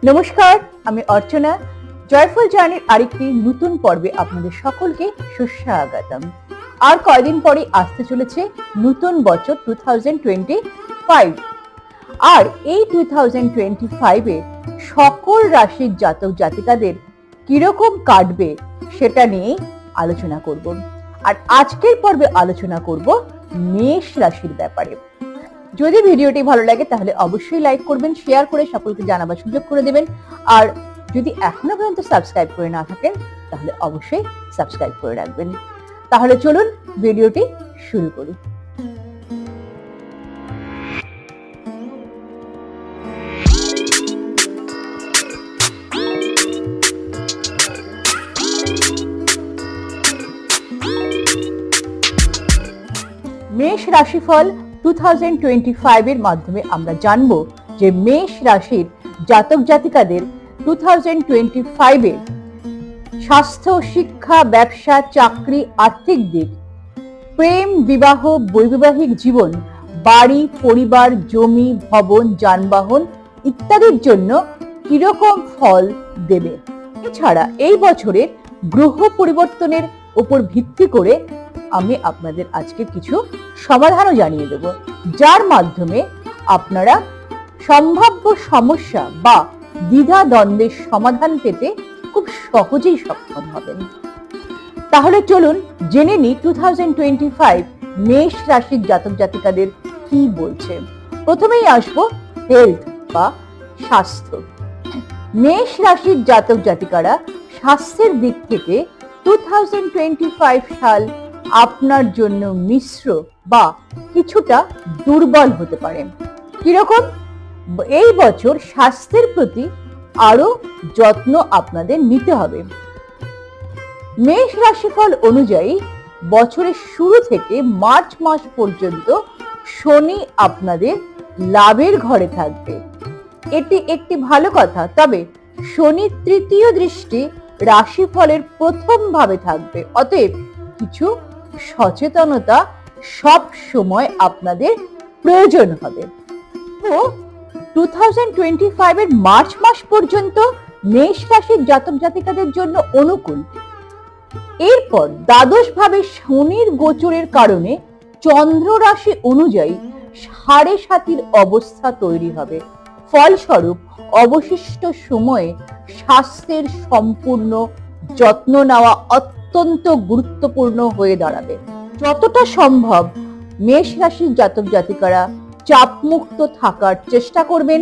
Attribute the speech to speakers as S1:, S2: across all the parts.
S1: নমস্কার, আমি অর্চনা। জয়ফুল জার্নির আরেকটি নতুন পর্বে আপনাদের সকলকে সুস্বাগতম। আর কয়েকদিন পরে আসতে চলেছে নতুন বছর 2025। আর এই 2025 এ সকল রাশির জাতক জাতিকাদের কিরকম কাটবে সেটা নিয়ে আলোচনা করব। আর আজকের পর্বে আলোচনা করব মেষ রাশির ব্যাপারে। যদি ভিডিওটি ভালো লাগে তাহলে অবশ্যই লাইক করবেন, শেয়ার করে সকলকে জানাবার সুযোগ করে দেবেন। আর যদি এখনো পর্যন্ত সাবস্ক্রাইব করে না থাকেন তাহলে অবশ্যই সাবস্ক্রাইব করে রাখবেন। তাহলে চলুন ভিডিওটি শুরু করি। মেষ রাশিফল 2025 এর মাধ্যমে আমরা জানবো যে মেষ রাশির জাতক জাতিকাদের 2025 এ স্বাস্থ্য, শিক্ষা, ব্যবসা, চাকরি, আর্থিক দিক, প্রেম, বিবাহ, বৈবাহিক জীবন, বাড়ি, পরিবার, জমি, ভবন, যানবাহন ইত্যাদির জন্য কিরকম ফল দেবে। এছাড়া এই বছরের গ্রহ পরিবর্তনের উপর ভিত্তি করে আমি আপনাদের আজকে কিছু সমাধানও জানিয়ে দেব, যার মাধ্যমে আপনারা সম্ভাব্য সমস্যা বা দ্বিধা দ্বন্দ্বের সমাধান পেতে খুব সহজেই সক্ষম হবেন। তাহলে চলুন জেনে নিই 2025 মেষ রাশির জাতক জাতিকাদের কি বলছে। প্রথমেই আসবো হেলথ বা স্বাস্থ্য। মেষ রাশির জাতক জাতিকারা স্বাস্থ্যের দিক থেকে 2025 সাল আপনার জন্য মিশ্র বা কিছুটা দুর্বল হতে পারে। কিরকম? এই বছর স্বাস্থ্যের প্রতি আরো যত্ন আপনাদের নিতে হবে। মেষ রাশিফল অনুযায়ী বছরের শুরু থেকে মার্চ মাস পর্যন্ত শনি আপনাদের লাভের ঘরে থাকবে। এটি একটি ভালো কথা, তবে শনির তৃতীয় দৃষ্টি রাশিফলের প্রথম ভাবে থাকবে। অতএব কিছু সচেতনতা সব সময় আপনাদের প্রয়োজন হবে। তো 2025 এর মার্চ মাস পর্যন্ত মেষ রাশির জাতক জাতিকাদের জন্য অনুকূল। এরপর দ্বাদশ ভাবে শনির গোচরের কারণে চন্দ্র রাশি অনুযায়ী 7.5 অবস্থা তৈরি হবে। ফলস্বরূপ অবশিষ্ট সময়ে স্বাস্থ্যের সম্পূর্ণ যত্ন নেওয়া অত্যন্ত গুরুত্বপূর্ণ হয়ে দাঁড়াবে। যতটা সম্ভব মেষ রাশির জাতক জাতিকারা চাপমুক্ত থাকার চেষ্টা করবেন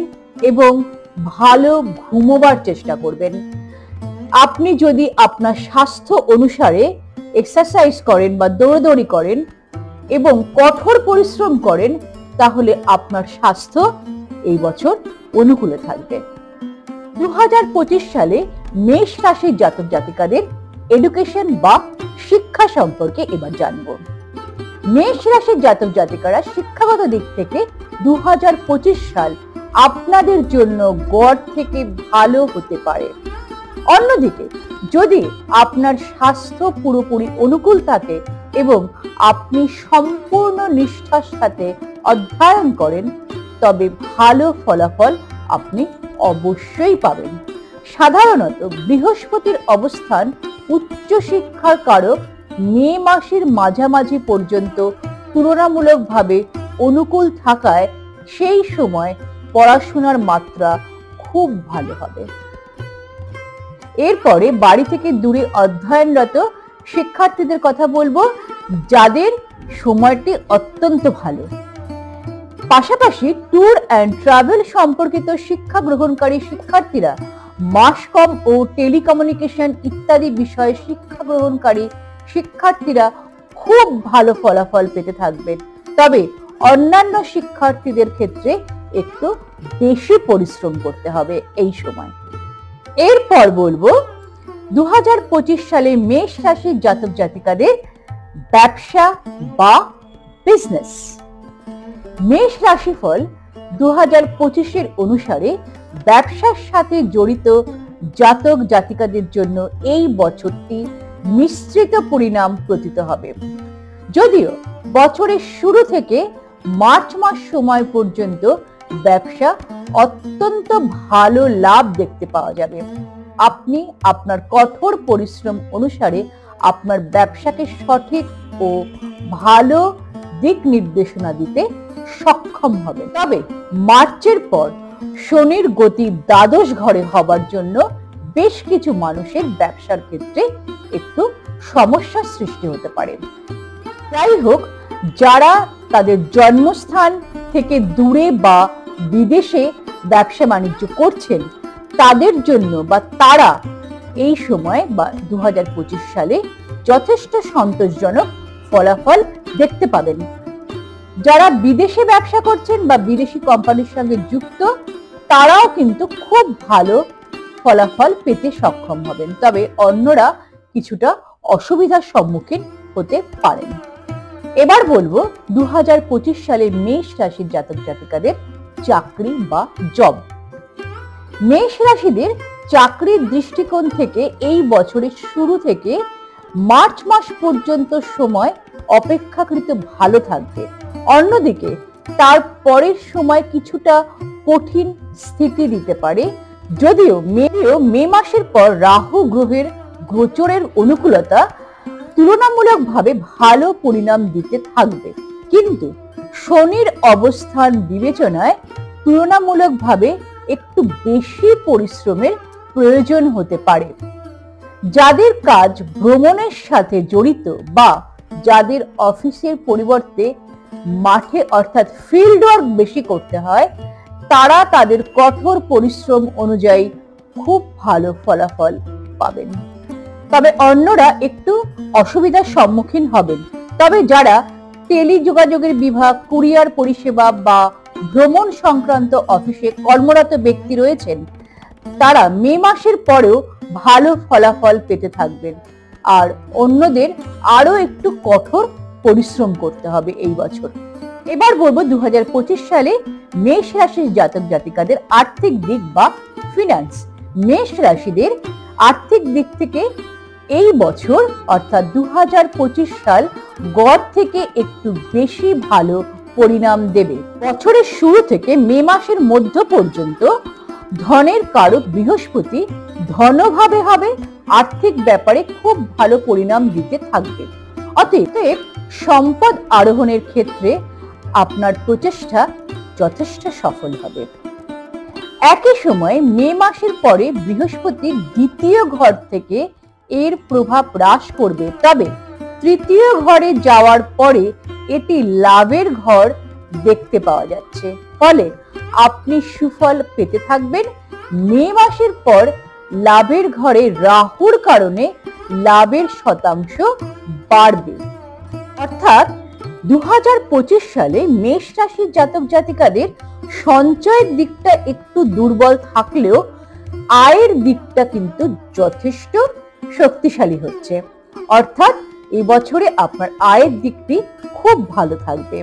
S1: এবং ভালো ঘুমোবার চেষ্টা করবেন। আপনি যদি আপনার স্বাস্থ্য অনুসারে এক্সারসাইজ করেন বা দৌড়াদৌড়ি করেন এবং কঠোর পরিশ্রম করেন তাহলে আপনার স্বাস্থ্য এই বছর অনুকূলে থাকবে। 2025 সালে মেষ রাশির জাতক জাতিকাদের এডুকেশন বা শিক্ষা সম্পর্কে এবার জানবো। মেষ রাশির জাতক জাতিকারা শিক্ষাগত দিক থেকে 2025 সাল আপনাদের জন্য গড় থেকে ভালো হতে পারে। অন্যদিকে যদি আপনার স্বাস্থ্য পুরোপুরি অনুকূল থাকে এবং আপনি সম্পূর্ণ নিষ্ঠার সাথে অধ্যয়ন করেন তবে ভালো ফলাফল আপনি অবশ্যই পাবেন। সাধারণত বৃহস্পতির অবস্থান উচ্চশিক্ষার কারক মে মাসের মাঝামাঝি পর্যন্ত তুলনামূলকভাবে অনুকূল থাকায় সেই সময় পড়াশোনার মাত্রা খুব ভালো হবে। এরপরে বাড়ি থেকে দূরে অধ্যয়নরত শিক্ষার্থীদের কথা বলবো, যাদের সময়টি অত্যন্ত ভালো। পাশাপাশি ট্যুর অ্যান্ড ট্রাভেল সম্পর্কিত শিক্ষা গ্রহণকারী শিক্ষার্থীরা, মাসকম ও টেলিকমিউনিকেশন ইত্যাদি বিষয়ে শিক্ষা গ্রহণকারী শিক্ষার্থীরা খুব ভালো ফলাফল পেতে থাকবেন। তবে অন্যান্য শিক্ষার্থীদের ক্ষেত্রে একটু বেশি পরিশ্রম করতে হবে এই সময়। এরপর বলবো 2025 সালে মেষ রাশির জাতক জাতিকাদের ব্যবসা বা বিজনেস। মেষ রাশিফল 2025 অনুসারে ব্যবসার সাথে জড়িত জাতক জাতিকাদের জন্য এই বছরটি মিশ্রিত পরিণাম প্রতীত হবে। যদিও বছরের শুরু থেকে মার্চ মাস সময় পর্যন্ত ব্যবসা অত্যন্ত ভালো লাভ দেখতে পাওয়া যাবে। আপনি আপনার কঠোর পরিশ্রম অনুসারে আপনার ব্যবসাকে সঠিক ও ভালো দিক নির্দেশনা দিতে সক্ষম হবে। তবে মার্চের পর শনির গতি দ্বাদশ ঘরে হবার জন্য বেশ কিছু মানুষের ব্যবসার ক্ষেত্রে একটু সমস্যার সৃষ্টি হতে পারে। যাই হোক, যারা তাদের জন্মস্থান থেকে দূরে বা বিদেশে ব্যবসা বাণিজ্য করছেন তাদের জন্য বা তারা এই সময় বা 2025 সালে যথেষ্ট সন্তোষজনক ফলাফল দেখতে পাবেন। যারা বিদেশে ব্যবসা করছেন বা বিদেশি কোম্পানির সঙ্গে যুক্ত তারাও কিন্তু খুব ভালো ফলাফল পেতে সক্ষম হবেন। তবে অন্যরা কিছুটা অসুবিধার সম্মুখীন হতে পারেন। এবার বলবো 2025 সালে মেষ রাশির জাতক জাতিকাদের চাকরি বা জব। মেষ রাশিদের চাকরির দৃষ্টিকোণ থেকে এই বছরের শুরু থেকে মার্চ মাস পর্যন্ত সময় অপেক্ষাকৃত ভালো থাকবে। অন্যদিকে তার পরের সময় কিছুটা কঠিন স্থিতি দিতে পারে, যদিও মে মাসের পর রাহু গ্রহের গোচরের অনুকূলতা তুলনামূলকভাবে ভালো পরিণাম দিতে থাকবে, কিন্তু শনির অবস্থান বিবেচনায় তুলনামূলকভাবে একটু বেশি পরিশ্রমের প্রয়োজন হতে পারে। যাদের কাজ ভ্রমণের সাথে জড়িত বা যাদের অফিসের পরিবর্তে মাঠে অর্থাৎ ফিল্ড ওয়ার্ক বেশি করতে হয় তারা তাদের কঠোর পরিশ্রম অনুযায়ী খুব ভালো ফলাফল পাবেন। তবে অন্যরা একটু অসুবিধার সম্মুখীন হবেন। তবে যারা টেলিযোগাযোগের বিভাগ, কুরিয়ার পরিষেবা বা ভ্রমণ সংক্রান্ত অফিসে কর্মরত ব্যক্তি রয়েছেন তারা মে মাসের পরেও ভালো ফলাফল পেতে থাকবেন। আর অন্যদের আরো একটু কঠোর পরিশ্রম করতে হবে এই বছর। এবার বলবো 2025 সালে মেষ রাশির জাতক জাতিকাদের আর্থিক দিক বা ফিনান্স। মেষ রাশিদের আর্থিক দিক থেকে এই বছর অর্থাৎ 2025 সাল গড় থেকে একটু বেশি ভালো পরিণাম দেবে। বছরের শুরু থেকে মে মাসের মধ্য পর্যন্ত ধনের কারক বৃহস্পতি ধনভাবে হবে, আর্থিক ব্যাপারে খুব ভালো পরিণাম দিতে থাকবে। অতএব সম্পদ আরোহণের ক্ষেত্রে আপনার প্রচেষ্টা যথেষ্ট সফল হবে। একই সময় মে মাসের পরে বৃহস্পতি দ্বিতীয় ঘর থেকে এর প্রভাব হ্রাস করবে, তবে তৃতীয় ঘরে যাওয়ার পরে এটি লাভের ঘর দেখতে পাওয়া যাচ্ছে, ফলে আপনি সুফল পেতে থাকবেন। মে মাসের পর লাভের ঘরে রাহুর কারণে লাভের শতাংশ বাড়বে। অর্থাৎ 2025 সালে মেষ রাশির জাতক জাতিকাদের সঞ্চয়ের দিকটা একটু দুর্বল থাকলেও আয়ের দিকটা কিন্তু যথেষ্ট শক্তিশালী হচ্ছে। অর্থাৎ এই বছরে আপনার আয়ের দিকটি খুব ভালো থাকবে।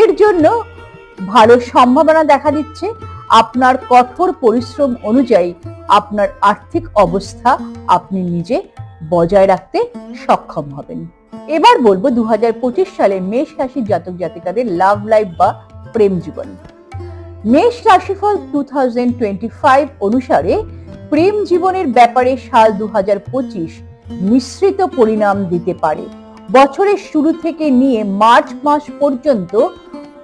S1: এর জন্য ভালো সম্ভাবনা দেখা দিচ্ছে। আপনার কঠোর পরিশ্রম অনুযায়ী আপনার আর্থিক অবস্থা আপনি নিজে বজায় রাখতে সক্ষম হবেন। এবার বলবো 2025 সালে মেষ রাশির জাতক জাতিকাদের লাভ লাইফ বা প্রেম জীবন। মেষ রাশিফল 2025 অনুসারে প্রেম জীবনের ব্যাপারে সাল 2025 মিশ্রিত পরিণাম দিতে পারে। বছরের শুরু থেকে নিয়ে মার্চ মাস পর্যন্ত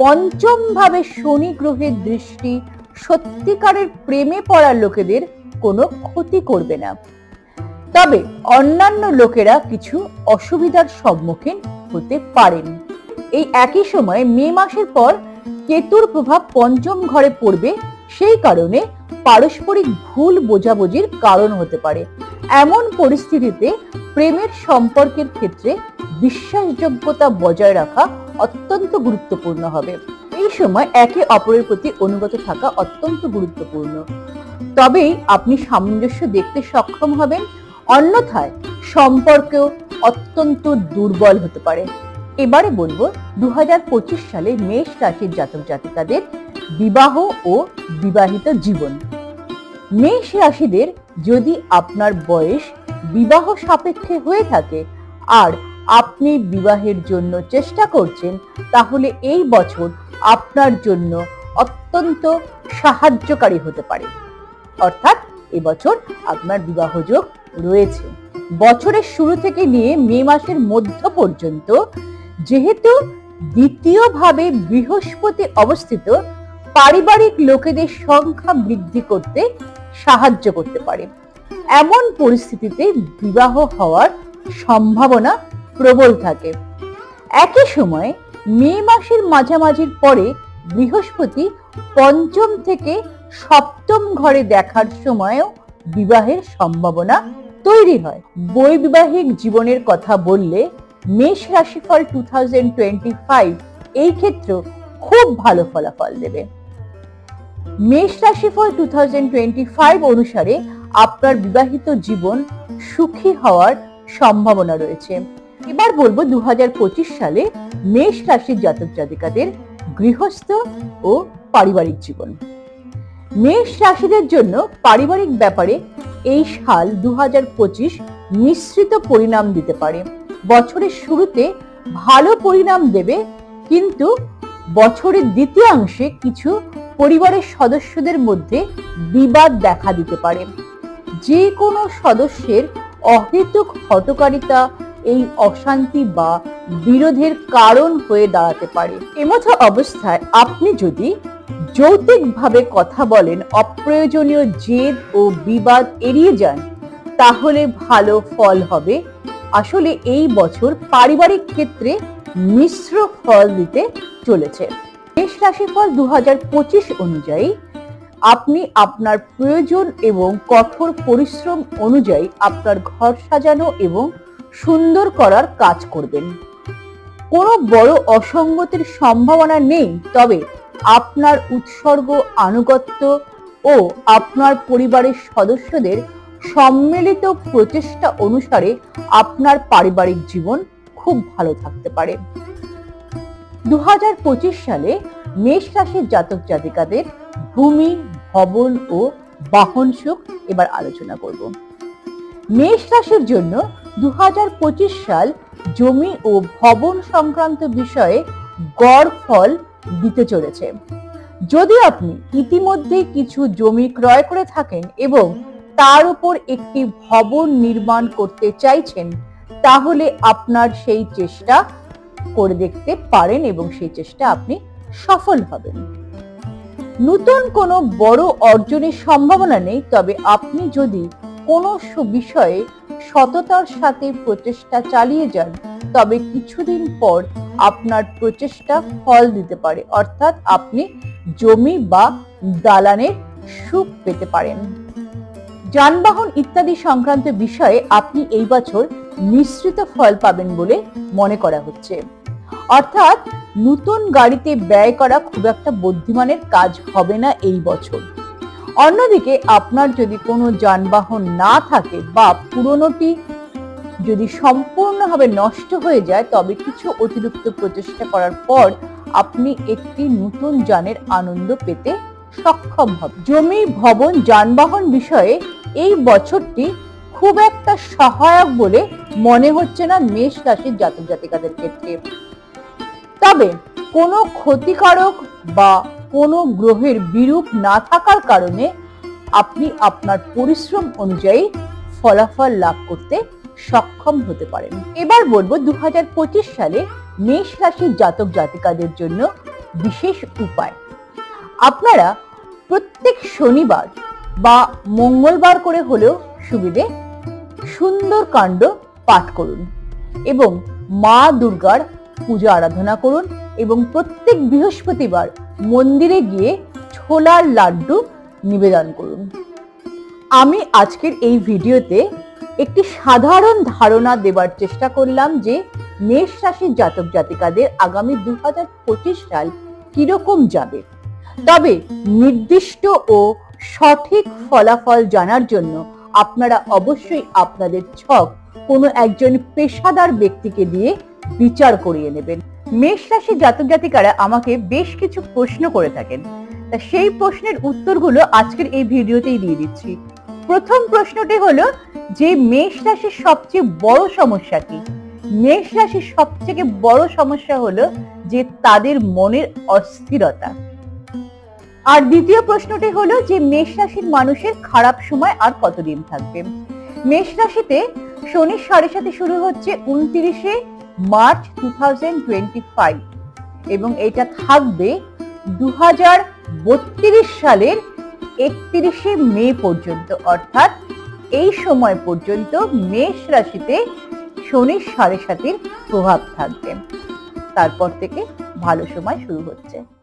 S1: পঞ্চম ভাবে শনি গ্রহের দৃষ্টি সত্যিকারের প্রেমে পড়া লোকেদের কোনো ক্ষতি করবে না, তবে অন্যান্য লোকেরা কিছু অসুবিধার সম্মুখীন হতে পারেন। এই একই সময় মে মাসের পর কেতুর প্রভাব পঞ্চম ঘরে পড়বে, সেই কারণে পারস্পরিক ভুল বোঝাবুঝির কারণ হতে পারে। এমন পরিস্থিতিতে প্রেমের সম্পর্কের ক্ষেত্রে বিশ্বাসযোগ্যতা বজায় রাখা অত্যন্ত গুরুত্বপূর্ণ হবে। এই সময় একে অপরের প্রতি অনুগত থাকা অত্যন্ত গুরুত্বপূর্ণ, তবেই আপনি সামঞ্জস্য দেখতে সক্ষম হবেন, অন্যথায় সম্পর্কেও অত্যন্ত দুর্বল হতে পারে। এবারে বলবো 2025 সালে মেষ রাশির জাতক জাতিকাদের বিবাহ ও বিবাহিত জীবন। মেষ রাশিদের যদি আপনার বয়স বিবাহ সাপেক্ষে হয়ে থাকে আর আপনি বিবাহের জন্য চেষ্টা করছেন, তাহলে এই বছর আপনার জন্য অত্যন্ত সাহায্যকারী হতে পারে। অর্থাৎ এবছর আপনার বিবাহ যোগ রয়েছে। বছরের শুরু থেকে নিয়ে মে মাসের মধ্য পর্যন্ত যেহেতু দ্বিতীয়ভাবে বৃহস্পতি অবস্থিত, পারিবারিক লোকেদের সংখ্যা বৃদ্ধি করতে সাহায্য করতে পারে। এমন পরিস্থিতিতে বিবাহ হওয়ার সম্ভাবনা প্রবল থাকে। একই সময় মে মাসের মাঝামাঝির পরে বৃহস্পতি পঞ্চম থেকে সপ্তম ঘরে দেখার সময়ও বিবাহের সম্ভাবনা তৈরি হয়। বৈবাহিক জীবনের কথা বললে মেষ রাশিফল 2025 এই ক্ষেত্রে খুব ভালো ফলাফল দেবে। মেষ রাশিফল 2025 অনুসারে আপনার বিবাহিত জীবন সুখী হওয়ার সম্ভাবনা রয়েছে। এবার বলবো 2025 সালে মেষ রাশির জাতক জাতিকাদের গৃহস্থ ও পারিবারিক জীবন। মেষ রাশিদের জন্য পারিবারিক ব্যাপারে এই সাল 2025 মিশ্রিত পরিণাম দিতে পারে। বছরের শুরুতে ভালো পরিণাম দেবে, কিন্তু বছরের দ্বিতীয়াংশে কিছু পরিবারের সদস্যদের মধ্যে বিবাদ দেখা দিতে পারে। যে কোনো সদস্যের অহেতুক হটকারিতা এই অশান্তি বা বিরোধের কারণ হয়ে দাঁড়াতে পারে। এমতো অবস্থায় আপনি যদি যৌক্তিকভাবে কথা বলেন, অপ্রয়োজনীয় জেদ ও বিবাদ এড়িয়ে যান, তাহলে ভালো ফল হবে। আসলে এই বছর পারিবারিক ক্ষেত্রে মিশ্র ফল দিতে চলেছে। মেষ রাশিফল 2025 অনুযায়ী আপনি আপনার প্রয়োজন এবং কঠোর পরিশ্রম অনুযায়ী আপনার ঘর সাজানো এবং সুন্দর করার কাজ করবেন। কোনো বড় অসঙ্গতির সম্ভাবনা নেই, তবে আপনার উৎসর্গ, আনুগত্য ও আপনার পরিবারের সদস্যদের সম্মিলিত প্রচেষ্টা অনুসারে আপনার পারিবারিক জীবন খুব ভালো থাকতে পারে। 2025 সালে মেষ রাশির জাতক জাতিকাদের ভূমি, ভবন ও বাহন সুখ এবার আলোচনা করব। মেষ রাশির জন্য 2025 সাল জমি ও ভবন সংক্রান্ত বিষয়ে গড় ফল দিতে চলেছে। যদি আপনি ইতিমধ্যে কিছু জমি ক্রয় করে থাকেন এবং তার উপর একটি ভবন নির্মাণ করতে চাইছেন, তাহলে আপনার সেই চেষ্টা করে দেখতে পারেন এবং সেই চেষ্টা আপনি সফল হবেন। নতুন কোনো বড় অর্জনের সম্ভাবনা নেই, তবে আপনি যদি কোনো বিষয়ে সততার সাথে প্রচেষ্টা চালিয়ে যান, তবে কিছুদিন পর আপনার প্রচেষ্টা ফল দিতে পারে। অর্থাৎ আপনি জমি বা দালানের সুখ পেতে পারেন। যানবাহন ইত্যাদি সংক্রান্ত বিষয়ে আপনি এই বছর মিশ্রিত ফল পাবেন বলে মনে করা হচ্ছে। অর্থাৎ নতুন গাড়িতে ব্যয় করা খুব একটা বুদ্ধিমানের কাজ হবে না এই বছর। অন্যদিকে আপনার যদি কোনো যানবাহন না থাকে বা পুরনোটি যদি সম্পূর্ণভাবে নষ্ট হয়ে যায়, তবে কিছু অতিরিক্ত প্রচেষ্টা করার পর আপনি একটি নতুন যানের আনন্দ পেতে সক্ষম হবেন। জমি, ভবন, যানবাহন বিষয়ে এই বছরটি খুব একটা সহায়ক বলে মনে হচ্ছে না মেষ রাশির জাতক জাতিকাদের ক্ষেত্রে। তবে কোনো ক্ষতিকারক বা কোনো গ্রহের বিরূপ না থাকার কারণে আপনি আপনার পরিশ্রম অনুযায়ী ফলাফল লাভ করতে সক্ষম হতে পারেন। এবার বলবো 2025 সালে মেষ রাশির জাতক জাতিকাদের জন্য বিশেষ উপায়। আপনারা প্রত্যেক শনিবার বা মঙ্গলবার করে হলেও সুবিধে সুন্দরকাণ্ড পাঠ করুন এবং মা দুর্গার পূজা আরাধনা করুন এবং প্রত্যেক বৃহস্পতিবার মন্দিরে গিয়ে ছোলার লাড্ডু নিবেদন করুন। আমি আজকের এই ভিডিওতে একটি সাধারণ ধারণা দেবার চেষ্টা করলাম যে মেষ রাশির জাতক জাতিকাদের আগামী 2025 সাল কিরকম যাবে। তবে নির্দিষ্ট ও সঠিক ফলাফল জানার জন্য আপনারা অবশ্যই আপনাদের ছক কোনো একজন পেশাদার ব্যক্তিকে দিয়ে বিচার করিয়ে নেবেন। মেষ রাশির জাতক জাতিকারা আমাকে বেশ কিছু প্রশ্ন করে থাকেন, তা সেই প্রশ্নের উত্তরগুলো আজকের এই ভিডিওতেই দিয়ে দিচ্ছি। প্রথম প্রশ্নটি হলো যে মেষ রাশির সবচেয়ে বড় সমস্যা কি? মেষ রাশির সবথেকে বড় সমস্যা হলো যে তাদের মনের অস্থিরতা। আর দ্বিতীয় প্রশ্নটি হলো যে মেষ রাশির মানুষের খারাপ সময় আর কতদিন থাকবে। মেষ রাশিতে শনির সাড়ে সাথে শুরু হচ্ছে 29শে মার্চ 2025 এবং এটা থাকবে 2032 সালের 31শে মে পর্যন্ত। অর্থাৎ এই সময় পর্যন্ত মেষ রাশিতে শনির সাড়ে সাতির প্রভাব থাকবে। তারপর থেকে ভালো সময় শুরু হচ্ছে।